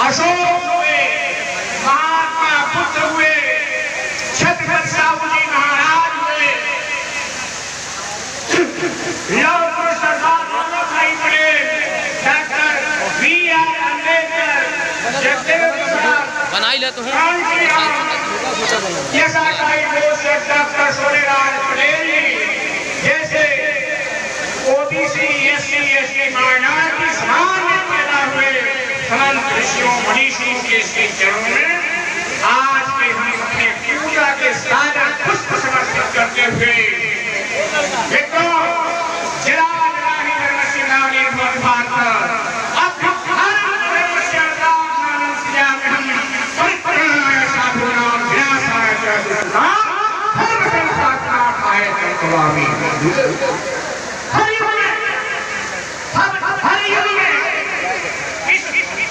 अशोक हुए, महात्मा बुद्ध हुए, छत्रपति शिवाजी महाराज हुए, लौह पुरुष सरदार वल्लभ भाई पटेल, डॉक्टर B.R. अम्बेडकर, जगदेव प्रसाद, बनाई लेते हैं डॉक्टर सोनेलाल पटेल जैसे ओबीसी SC ST माइनॉरिटी समाज में पैदा हुए संत ऋषियों मनीषियों के चरणों में आज के हम अपने पूजा के सागर पुष्प समर्पित करते हुए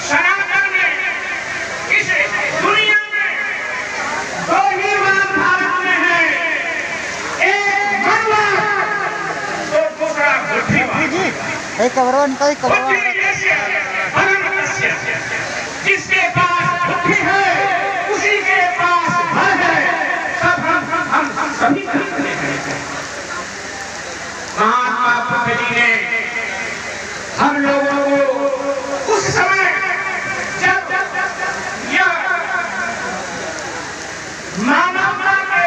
सनातन में इस दुनिया में दो ही बात भारत में है, एक मनवाद तो दूसरा बुद्धिवाद। जिसके पास बुद्धि है उसी के पास बल है। सब हम सभी महात्मा बुद्ध जी ने हम लोगों को उस समय जब यह मानवता के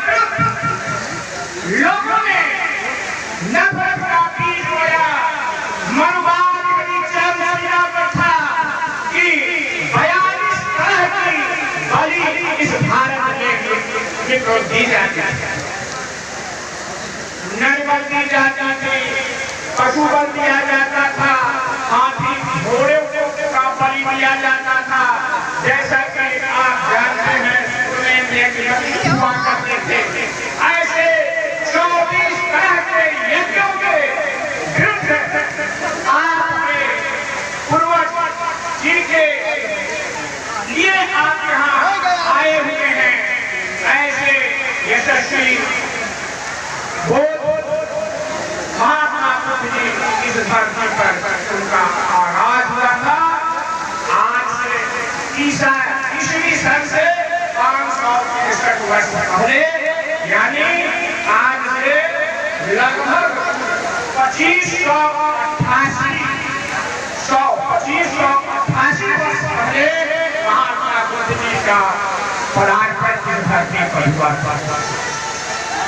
विरुद्ध लोगों ने नफरत का बीज बोया, मनुवाद की चरम सीमा पर था कि 42 तरह की बलि इस भारत में दी जाती है। नर बल दी जाती थी, पशु बल दिया जाता था, हाथी घोड़े का बलि दिया जाता था। जैसा कि आप जानते हैं हुआ करते थे, ऐसे 24 तरह के यज्ञों के विरुद्ध आपके पूर्वज जिनके लिए आप यहाँ आए हुए हैं, ऐसे यशस्वी महात्मा बुद्ध जी इस धरती पर उनका आगाज हुआ था। आज से ईस्वी सन से 561 वर्ष पहले, यानी आज से लगभग 2588 वर्ष पहले महात्मा बुद्ध जी का पदार्पण इस धरती पर हुआ था।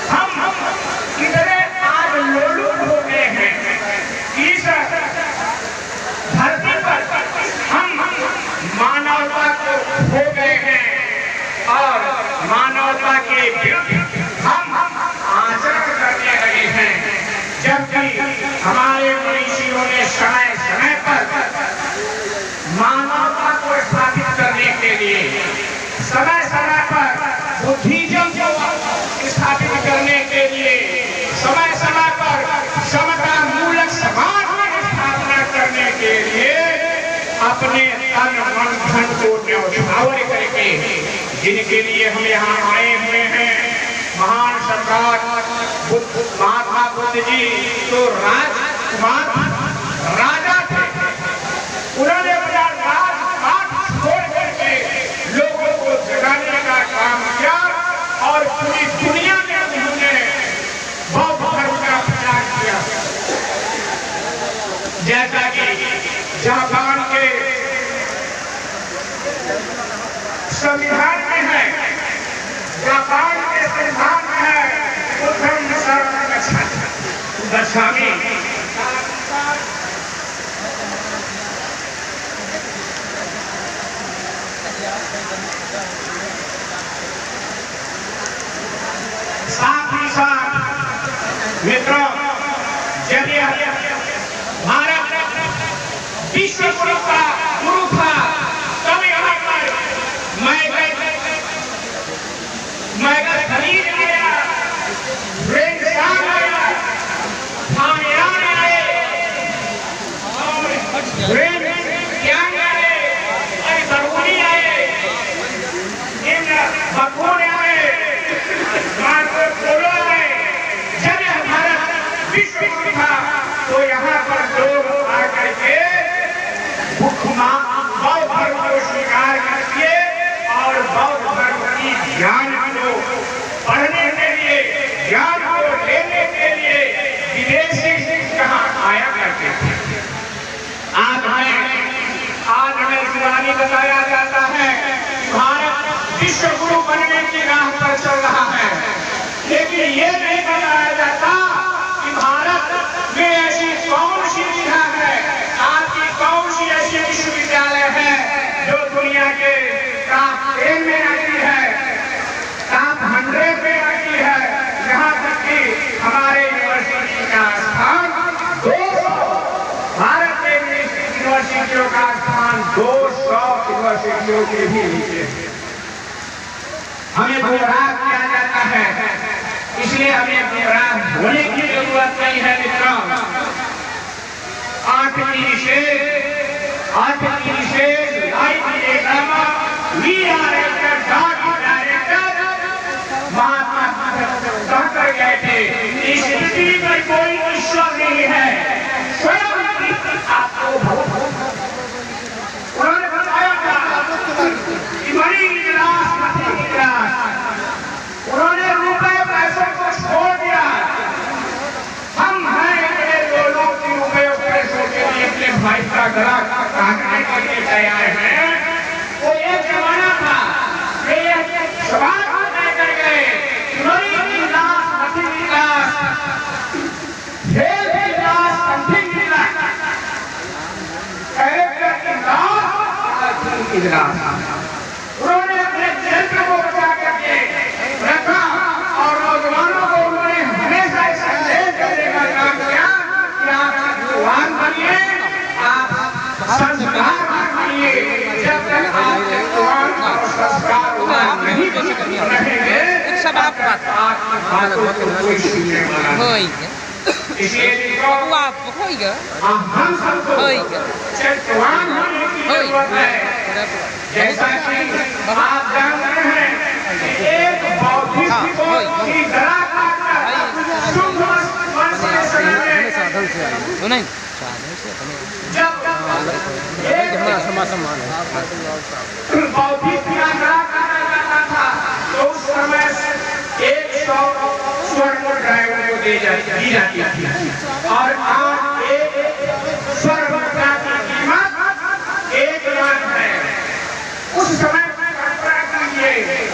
हम कितने आज लोलुप हो गए हैं इस धरती पर, हम मानवता को खो गए हैं और मानवता के विरुद्ध हम आचरण करने लगे हैं। जबकि हमारे ऋषियों ने समय समय पर मानवता को स्थापित करने के लिए, समय समय पर बुद्धिज्म को स्थापित करने के लिए, समय समय पर समता मूलक समाज की स्थापना करने के लिए अपने तन मन धन को न्यौछावर करके, जिनके लिए हम यहाँ आए हुए हैं, महान सम्राट महात्मा बुद्ध जी तो राजकुमार राजा थे। उन्होंने अपना राजपाट छोड़ करके लोगों को जगाने का काम किया और पूरी दुनिया में उन्होंने बौद्ध धर्म का प्रचार किया। जैसा कि जापान के संविधान में है, जापान के संविधान में है बुद्धं शरणं गच्छामि। साथ ही साथ मित्रों, जब यह भारत विश्व गुरु था, तब यहाँ पर मैगर खरीद आया, रेगिस्तान आया, फामियान आए, ज्ञान आए, बरूनी आए, इन बखून आए, मार्को पोलो आए। जब यह भारत विश्व गुरु था तो यहाँ पर लोग आकर के ज्ञान को पढ़ने के लिए, ज्ञान को लेने के लिए विदेशी यहाँ आया करते थे। आज हमें जुबानी बताया जाता है भारत विश्व गुरु बनने की राह पर चल रहा है, लेकिन ये नहीं बताया जाता कि भारत में ऐसी कौन सी विधा है, आपकी कौन सी ऐसी विश्वविद्यालय है जो दुनिया के टॉप 10 में आती है, टॉप 100 में आती है। यहाँ तक कि हमारे यूनिवर्सिटी का स्थान 200, भारत के यूनिवर्सिटियों का स्थान 200 यूनिवर्सिटियों के भी नीचे है। हमें गुमराह किया जाता है, इसलिए हमें गुमराह होने की जरूरत नहीं है मित्रों। 8 की विशेष महात्मा कहकर गए थे, इस पृथ्वी पर कोई ईश्वर नहीं है, स्वयं आपको उन्होंने बताया था कि बड़ी इजलास मती इजलास, उन्होंने रुपए पैसों को छोड़ दिया। हम हैं इतने लोगों की रुपए पैसों के लिए अपने भाई का गला काटने के लिए तैयार हैं। वो एक जमाना था, सवाल कर गए, बड़ी इजलास मती इजलास, उन्होंने अपने चरित्र को बचा करके रखा और नौजवानों को उन्होंने हमेशा संदेश देने का काम किया कि आप जवान बनिए, आप संस्कारवान बनिए। जब तक आप जवान और संस्कारवान नहीं रहेंगे सब आप बातों को कोई सुनने वाला नहीं। इसलिए हम सबको चरित्रवान होने की जरूरत है। जैसा कि आप जानते हैं कि एक बौद्धिस्ट की गला काटना शुभ वर्ष के समय में जब एक बौद्धिस्ट का गला काटा जाता था तो उस समय 100 स्वर्ण मुद्राएं उनको दी जाती थी और आज एक स्वर्ण मुद्रा की कीमत 1 लाख है। उस समय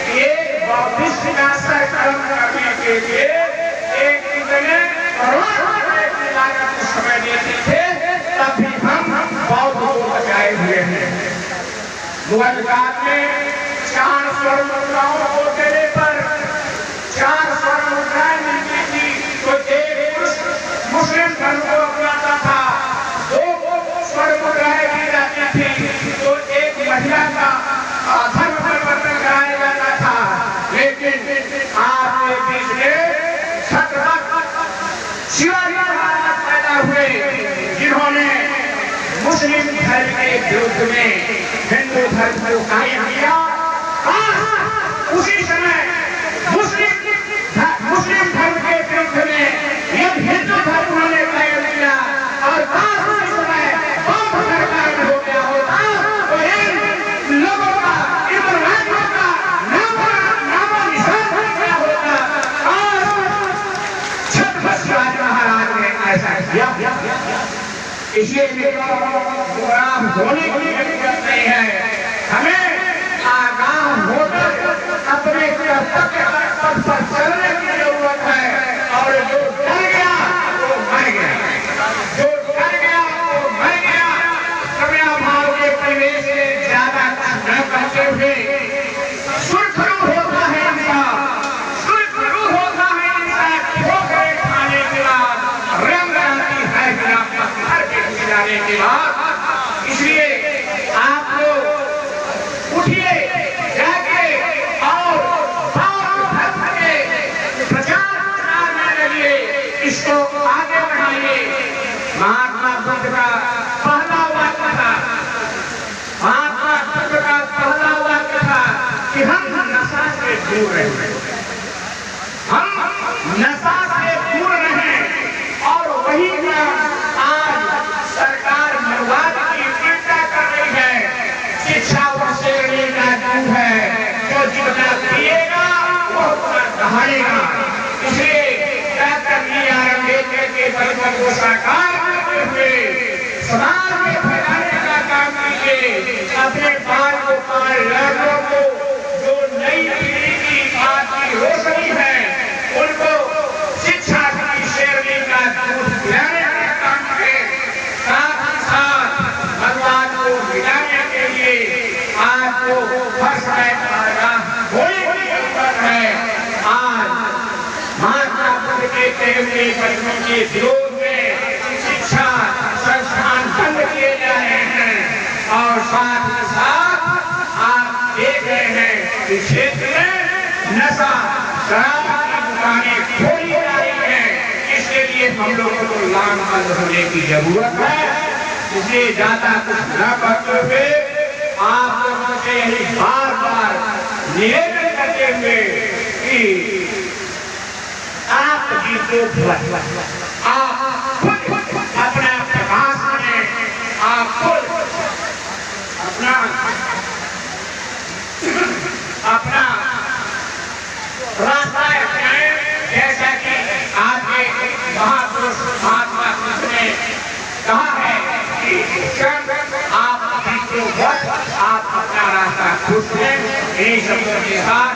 एक बौद्धिस्ट का सर कलम करने के लिए एक कितने करोड़ रुपए की लागत उस समय देते थे, तब भी हम बौद्ध को बचाए हुए हैं। मुगल काल में 4 स्वर्ण मुद्राओं को देने पर 4 स्वर्ण मुद्राएं मिलती थी तो एक मुस्लिम धर्म को अपनाता था, 2 स्वर्ण मुद्राएं दी जाती थी तो एक महिला का धर्म परिवर्तन कराया जाता था। लेकिन आपके बीच में छत्रपति शिवाजी महाराज पैदा हुए, जिन्होंने मुस्लिम धर्म के विरुद्ध में हिंदू धर्म को कायम किया। उसी समय मुस्लिम धर्म के विरुद्ध में हिंदू धर्म ने कायम किया और उसी समय बौद्ध धर्म कायम हो गया होता तो इन लोगों का, इन राज्यों का नामो निशान क्या होता। और छत्रपति शिवाजी महाराज ने ऐसा किया। इसलिए गुमराह होने की जरूरत नहीं है, हमें आगाह होकर अपने कर्तव्य पथ पर चलने की जरूरत है। और जो डर गया वो मर गया, जो डर गया वो मर गया। करुणा भाव के परिवेश से ज्यादा न करते हुए सुरखरू होता है इंसान, सुरखरू होता है इंसान। ठोकरें खाने के बाद रंग आती है बिना पत्थर के जाने के बाद। इसलिए आप लोग उठिए, जागे और धर्म के प्रचार में लगिए, इसको आगे बढ़ाइए। महात्मा बुद्ध का पहला वाक्य था, महात्मा बुद्ध का पहला वाक्य था कि हम नशा से दूर रहें, हम नशा से दूर रहें। और वही का आज सरकार मनुवाद की चिंता कर रही है। शिक्षा उससे लेना दूर है, जो जितना पिएगा कर देते हुए बच्चों के विरोध में शिक्षा संस्थान बंद किए जा रहे हैं और साथ ही साथ आप देख रहे हैं कि क्षेत्र में नशा शराब की दुकानें खोली जा रही हैं। इसके लिए हम लोगों को लामबंद होने की जरूरत है। इसलिए ज्यादा कुछ न करते हुए आप लोगों से यही बार बार निवेदन करते हुए कि आप जी को आप खुद अपना प्रकाश में आप खुद अपना रास्ता अपनाएं, जैसा कि आपके महापुरुष महात्मा बुद्ध ने कहा है कि आप आप अपना रास्ता खुद से यही शब्दों के साथ